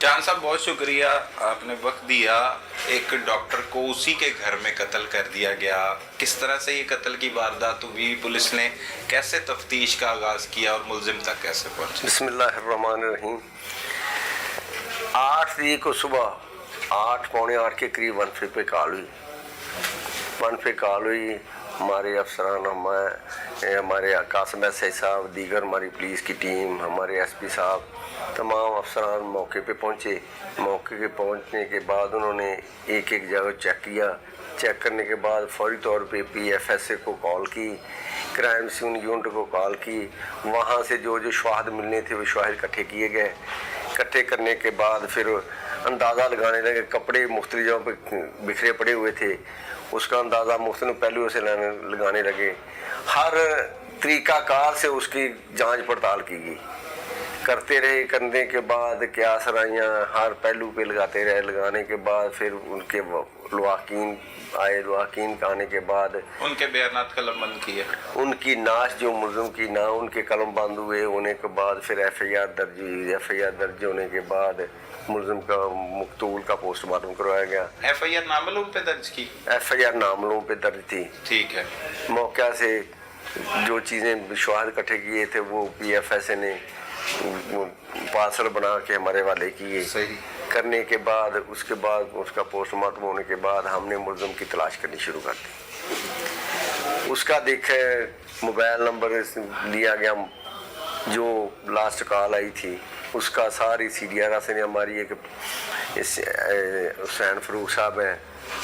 जान साहब बहुत शुक्रिया, आपने वक्त दिया। एक डॉक्टर को उसी के घर में कत्ल कर दिया गया, किस तरह से ये कत्ल की वारदात हुई, पुलिस ने कैसे तफ्तीश का आगाज किया और मुलजिम तक कैसे पहुंचे? बिस्मिल्लाहिर्रहमानिर्रहीम। 8 तारीख को सुबह 8 पौने 8 के करीब 1 पे कॉल हुई। हमारे अफसरान, हमारे कासिम एसआई साहब, दीगर हमारी पुलिस की टीम, हमारे एसपी साहब, तमाम अफसरान मौके पे पहुँचे। मौके पे पहुँचने के बाद उन्होंने एक एक जगह चेक किया। चेक करने के बाद फौरी तौर पे PFSA को कॉल की, क्राइम सीन यूनिट को कॉल की। वहाँ से जो जो शवाहद मिलने थे वो शवाहद इकट्ठे किए गए। इकट्ठे करने के बाद फिर अंदाज़ा लगाने लगे। कपड़े मुख्तलिफ जगहों पे बिखरे पड़े हुए थे, उसका अंदाज़ा मुख्तलिफ पहलुओं से लगाने लगे। हर तरीक़ाकार से उसकी जांच पड़ताल की गई। करते रहे, करने के बाद क्या सराइयाँ हर पहलू पे लगाते रहे। लगाने के बाद फिर उनके लवाकीन आए। लवाकीन आने के बाद उनके बयानात कलमबंद किए। उनकी नाश जो मुलज़िम की ना उनके कलम बंद हुए। होने के बाद फिर FIR दर्ज हुई। FIR दर्ज होने के बाद मुलज़िम का मकतूल का पोस्टमार्टम करवाया गया। FIR नामलूम पे दर्ज की? FIR नामलूम पे दर्ज थी। ठीक है। मौका से जो चीज़ें शवाहद इकट्ठे किए थे वो PFSA ने पार्सल बना के हमारे वाले किए। सही। करने के बाद उसके बाद उसका पोस्टमार्टम होने के बाद हमने मुलज़िम की तलाश करनी शुरू कर दी। उसका देखे मोबाइल नंबर लिया गया, जो लास्ट कॉल आई थी उसका सारी CDR से हमारी एक हुसैन फ़रूक साहब हैं,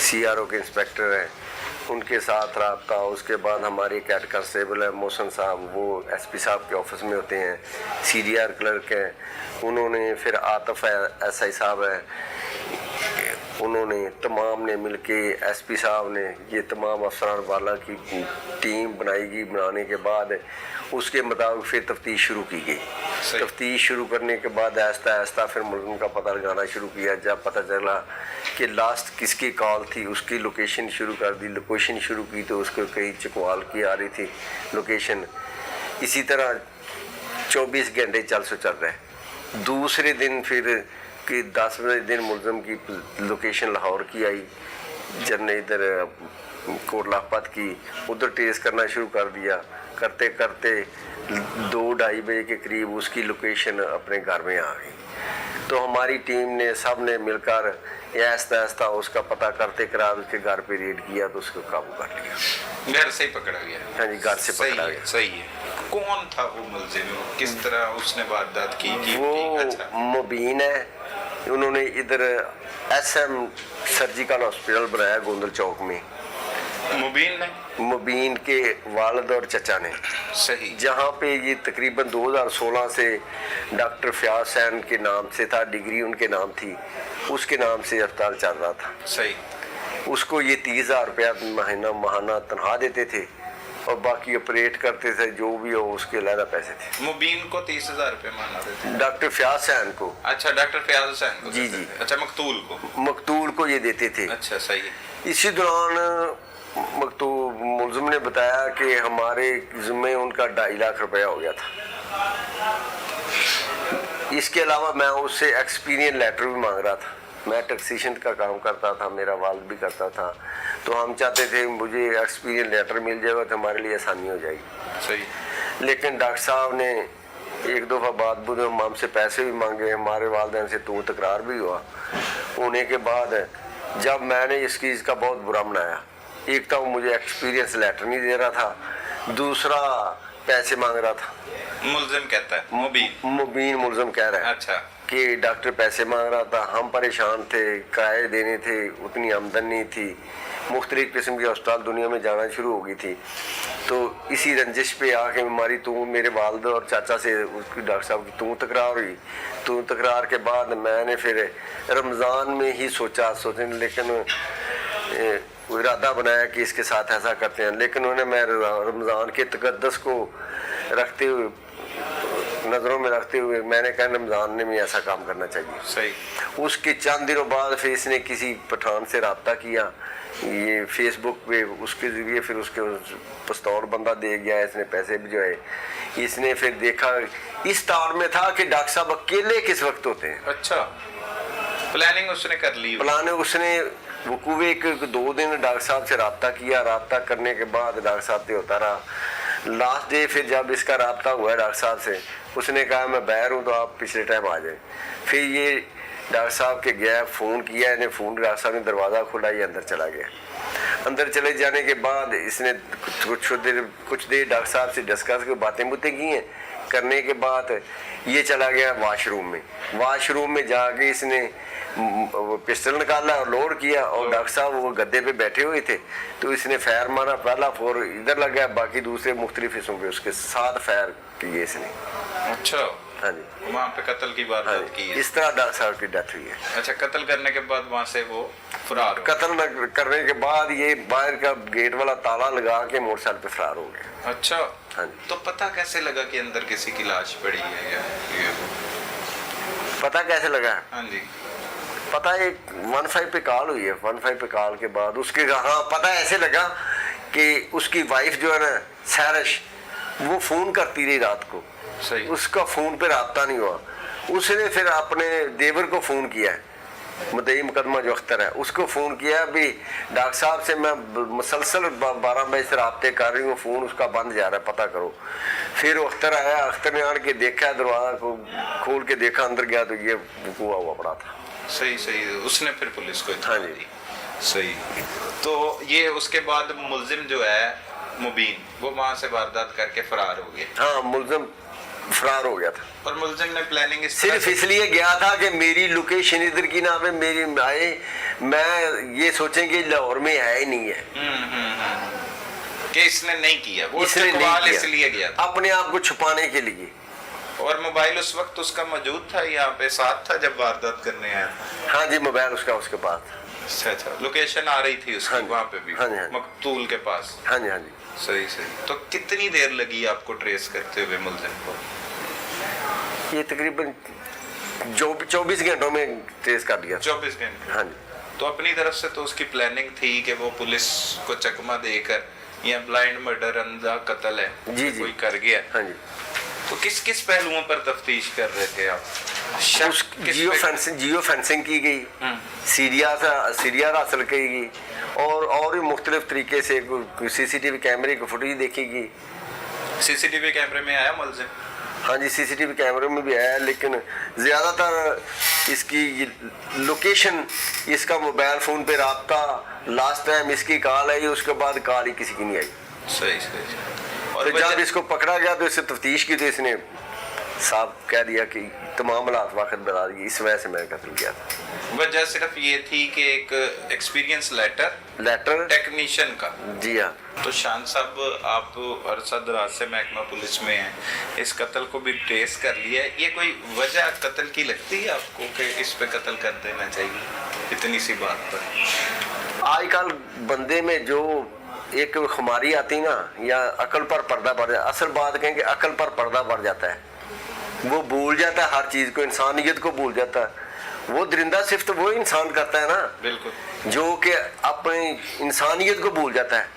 CRO के इंस्पेक्टर हैं, उनके साथ रब्ता। उसके बाद हमारे कैट कांस्टेबल है मोहसन साहब, वो SP साहब के ऑफिस में होते हैं, CDR क्लर्क हैं। उन्होंने फिर आतिफ SI साहब है, उन्होंने तमाम ने मिलके SP साहब ने ये तमाम अफसरान वाला की टीम बनाई गई। बनाने के बाद उसके मुताबिक फिर तफ्तीश शुरू की गई। तफ्तीश शुरू करने के बाद आहिस्ता आहिस्ता फिर मुलज़िम का पता लगाना शुरू किया। जब पता चला कि लास्ट किसकी कॉल थी, उसकी लोकेशन शुरू कर दी। लोकेशन शुरू की तो उसको कहीं चकवाल की आ रही थी लोकेशन। इसी तरह 24 घंटे चल रहे। दूसरे दिन फिर कि 10वें दिन मुलज़िम की लोकेशन लाहौर की आई। जब ने इधर कोटलाखपत की उधर ट्रेस करना शुरू कर दिया। करते करते 2-2:30 बजे के करीब उसकी लोकेशन अपने घर में आ गई। तो हमारी टीम ने सब ने मिलकर आहिस्ता आहिस्ता उसका पता करते करा उसके घर पे रेड किया तो उसको काबू कर लिया। घर से ही पकड़ा गया? हाँ जी, घर से पकड़ा गया। सही है। कौन था वो मुलजिम, किस तरह उसने वारदात की? वो अच्छा। मुबीन है। उन्होंने इधर SM सर्जिकल हॉस्पिटल बनाया गोंदल चौक में। मुबीन ने? मुबीन के वालिद और चचा ने। सही। जहाँ जहाँ पे ये तकरीबन 2016 से डॉक्टर फयाज हुसैन के नाम से था, डिग्री उनके नाम थी, उसके नाम से अस्पताल चल रहा था। सही। उसको ये 30,000 रुपया माहाना तनख्वाह देते थे और बाकी ऑपरेट करते थे, जो भी हो उसके अलग पैसे थे। मुबीन को 30,000 रुपये माना देते? डॉक्टर फयाज हुसैन को। अच्छा, डॉक्टर फयाज हुसैन को? जी जी। अच्छा, मकतूल को? मकतूल को ये देते थे। अच्छा, सही है। इसी दौरान मुलज़िम ने बताया कि हमारे ज़िम्मे उनका 2.5 लाख रुपया हो गया था। इसके अलावा मैं उससे एक्सपीरियंस लेटर भी मांग रहा था। मैं टैक्सेशन का काम करता था, मेरा वालिद भी करता था, तो हम चाहते थे मुझे एक्सपीरियंस लेटर मिल जाएगा तो हमारे लिए आसानी हो जाएगी। सही। लेकिन डॉक्टर साहब ने एक दफ़ा बात बुझे, हमसे पैसे भी मांगे, हमारे वालिदैन से तो तकरार भी हुआ। होने के बाद जब मैंने इस चीज़ का बहुत बुरा मनाया, एक तो मुझे एक्सपीरियंस लेटर नहीं दे रहा था, दूसरा पैसे मांग रहा था। मुलजिम कहता है? मुबीन मुलज़िम कह रहा है। अच्छा। कि डॉक्टर पैसे मांग रहा था, हम परेशान थे, किराए देने थे, उतनी आमदन नहीं थी, मुख्तलिफ किस्म की अस्पताल दुनिया में जाना शुरू हो गई थी। तो इसी रंजिश पे आके हमारी मेरे वालिद और चाचा से उसकी डॉक्टर साहब की तकरार हुई। तकरार के बाद मैंने फिर रमज़ान में ही सोचने लेकिन इरादा बनाया कि इसके साथ ऐसा करते हैं। लेकिन उन्होंने मैं रमज़ान के तकद्दस को रखते हुए, नज़रों में रखते हुए मैंने कहा रमज़ान में ऐसा काम करना चाहिए। सही। उसके चंद दिनों बाद फिर इसने किसी पठान से रब्ता किया, ये फेसबुक पे, उसके ज़रिए फिर उसके पस्तौर बंदा दे गया, इसने पैसे भिजवाए। इसने फिर देखा, इस तार में था कि डॉक्टर साहब अकेले किस वक्त होते हैं। अच्छा। प्लानिंग उसने कर ली। प्लान उसने वकूवे के 2 दिन डॉक्टर साहब से रब्ता किया, रब्ता करने के बाद डॉक्टर साहब से होता रहा। लास्ट डे फिर जब इसका रब्ता हुआ डॉक्टर साहब से, उसने कहा मैं बाहर हूँ तो आप पिछले टाइम आ जाए। फिर ये डॉक्टर साहब के गया, फ़ोन किया, इन्हें फ़ोन, डॉक्टर साहब ने दरवाज़ा खोला, ये अंदर चला गया। अंदर चले जाने के बाद इसने कुछ देर डॉक्टर साहब से डिस्कस की बातें की हैं। करने के बाद ये चला गया वाशरूम में जाके इसने पिस्टल निकाला और लोड किया, और डॉक्टर साहब वो गद्दे पे बैठे हुए थे, तो इसने फायर मारा। पहला फोर इधर लगा, बाकी दूसरे मुख्तलिफ हिस्सों पे उसके 7 फायर किए इसने। अच्छा, हाँ जी, वहाँ पे कत्ल की वारदात की है। इस तरह डॉक्टर साहब की डेथ हुई है। अच्छा, कत्ल करने के बाद वहाँ से वो फरार हो। कत्ल करने के बाद ये बाहर का गेट वाला ताला लगा के मोटरसाइकिल पे फरार हो गए। अच्छा, हाँ जी। तो पता कैसे लगा कि अंदर किसी की लाश पड़ी है या ये वो? पता कैसे लगा? हाँ जी, पता एक 15 पे कॉल हुई है। 15 पे कॉल के बाद उसके, हाँ, पता ऐसे लगा कि उसकी वाइफ जो है ना सैरश, वो फ़ोन करती रही रात को, सही। उसका फ़ोन पे राब्ता नहीं हुआ। उसने फिर अपने देवर को फ़ोन किया है, मुद्दई मुकदमा जो अख्तर है, उसको फ़ोन किया भी डॉक्टर साहब से मैं मुसलसल 12 बजे से रब्ते कर रही हूँ, फ़ोन उसका बंद जा रहा है, पता करो। फिर वो अख्तर आया, अख्तर ने आन के देखा, दरवाज़ा को खोल के देखा, अंदर गया तो ये हुआ हुआ पड़ा था। सही सही, उसने फिर पुलिस को हाँ इत्तला जी। दी। सही। तो ये उसके बाद मुलजिम जो है मुबीन, वो वहाँ से वारदात करके फरार हो गया। हाँ, मुलजिम फरार हो गया था। और मुलजिम ने प्लानिंग इस तरह सिर्फ इसलिए गया था कि मेरी लोकेशन इधर की ना पे मेरी आए, मैं ये सोचें कि लाहौर में है ही नहीं है। कि इसने नहीं किया, वो इसने नहीं चकवाल किया, इसलिए गया था। अपने आप को छुपाने के लिए। और मोबाइल उस वक्त उसका मौजूद था, यहाँ पे साथ था जब वारदात करने आया था? हाँ जी, मोबाइल उसका उसके पास था। अच्छा अच्छा, लोकेशन आ रही थी उसकी। हाँ जी, वहाँ पे भी हाँ जी, हाँ जी। मकतूल के पास। हाँ जी, हाँ जी। सही सही। तो कितनी देर लगी आपको ट्रेस करते हुए मुलजिम को? ये तकरीबन 24 घंटों में ट्रेस कर दिया। 24 घंटे। हाँ जी। तो अपनी तरफ से तो उसकी प्लानिंग थी कि वो पुलिस को चकमा देकर, या ब्लाइंड मर्डर, अंधा कत्ल है, जी जी, कोई कर गया। हाँ जी। तो किस किस पहलुओं पर तफ्तीश कर रहे थे आप? जियो फेंसिंग की गई, सीरिया हासिल की गई, और भी मुख्तलिफ तरीके से CCTV कैमरे की फुटेज देखी गई। CCTV कैमरे में आया मुलजिम? हाँ जी, CCTV कैमरे में भी आया, लेकिन ज़्यादातर इसकी लोकेशन, इसका मोबाइल फ़ोन पे रब्ता, लास्ट टाइम इसकी कॉल आई, उसके बाद कॉल ही किसी की नहीं आई। सही सही। तो जब इसको पकड़ा गया तो इससे तफ्तीश की, तो इसने साहब कह दिया कि तमाम हालात वाक़ बता दिए, इस वजह से मैं कत्ल किया था। वजह सिर्फ ये थी कि एक एक्सपीरियंस लेटर टेक्नीशियन का। जी हाँ। तो शान साहब, आप अरसा दराज से महकमा पुलिस में हैं, इस कत्ल को भी ट्रेस कर लिया है। ये कोई वजह कत्ल की लगती है आपको कि इस पे कत्ल कर देना चाहिए इतनी सी बात पर? आजकल बंदे में जो एक खुमारी आती ना, या अकल पर पर्दा पड़ जाता, असल बात कहें कि अकल पर पर्दा पड़ जाता है, वो भूल जाता है हर चीज़ को, इंसानियत को भूल जाता है। वो दरिंदा सिर्फ तो वो इंसान करता है ना, बिल्कुल, जो कि अपनी इंसानियत को भूल जाता है,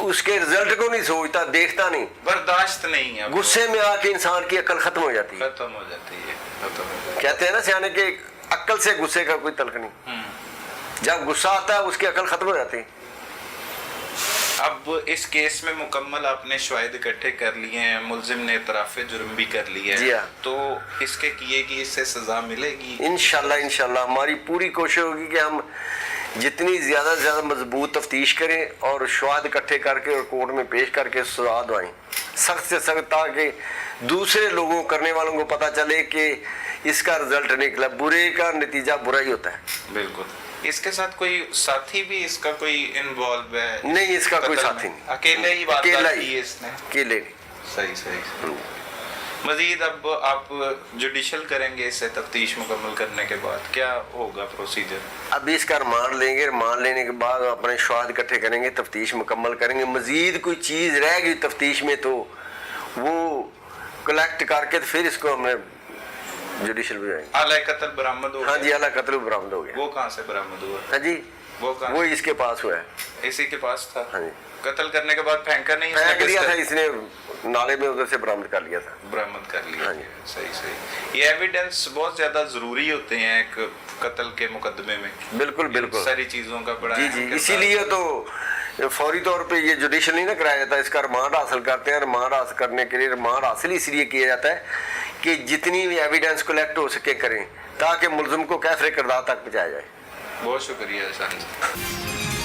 उसके रिजल्ट को नहीं सोचता, देखता नहीं, बर्दाश्त नहीं है। गुस्से में आके इंसान की अकल खत्म हो जाती है। खत्म हो जाती है, खत्म हो जाती है। कहते हैं ना सियाने के, अकल से गुस्से का कोई तल्क नहीं। जब गुस्सा आता है उसकी अकल खत्म हो जाती है। अब इस केस में मुकम्मल आपने शवाहिद इकट्ठे कर लिए हैं, मुलजिम ने इतराफ़े जुर्म भी कर लिया जी है, हाँ। तो इसके किए की इससे सजा मिलेगी? इंशाल्लाह हमारी पूरी कोशिश होगी कि हम जितनी ज़्यादा से ज़्यादा मजबूत तफ्तीश करें और शवाहिद इकट्ठे करके और कोर्ट में पेश करके सजा दवाएं सख्त से सख्त, ताकि दूसरे लोगों करने वालों को पता चले कि इसका रिजल्ट निकला, बुरे का नतीजा बुरा ही होता है। बिल्कुल। इसके साथ कोई साथी भी इसका कोई इन्वॉल्व है? नहीं, इसका कोई साथी नहीं, अकेले ही वारदात की है इसने? अकेले। सही सही। मजीद अब आप जुडिशल करेंगे इसे तफ्तीश मुकम्मल करने के बाद, क्या होगा प्रोसीजर? अब इसका रिमांड लेंगे, रिमांड लेने के बाद अपने शवाहिद इकट्ठे करेंगे, तफ्तीश मुकम्मल करेंगे। मजीद कोई चीज़ रह गई तफ्तीश में तो वो कलेक्ट करके तो फिर इसको हमने जुडिशल भी जाएंगे। आला कत्ल बरामद हो गया? हाँ जी, आला कत्ल बरामद हो गया। वो कहाँ से बरामद हुआ? हाँ जी, वो कहाँ? वो इसके पास हुआ है। इसी के पास था। हाँ जी। कत्ल करने के बाद फेंका नहीं उसने फेंक लिया था बिस्तर? इसने, नाले में उधर से बरामद कर लिया था। बरामद कर लिया। हाँ जी। सही सही। ये एविडेंस बहुत ज्यादा जरूरी होते हैं एक कत्ल के मुकदमे में। बिल्कुल इन बिल्कुल सारी चीजों का बड़ा जी अहम जी, किरदार इसीलिए तो फौरी तौर पे ये जुडिशल नहीं ना कराया जाता, इसका रिमांड हासिल करते हैं। रिमांड हासिल करने के लिए रिमांड हासिल इसलिए किया जाता है कि जितनी भी एविडेंस कलेक्ट हो सके करें, ताकि मुलजिम को कैफरे किरदार तक पहुँचाया जाए। बहुत शुक्रिया एहसान जी।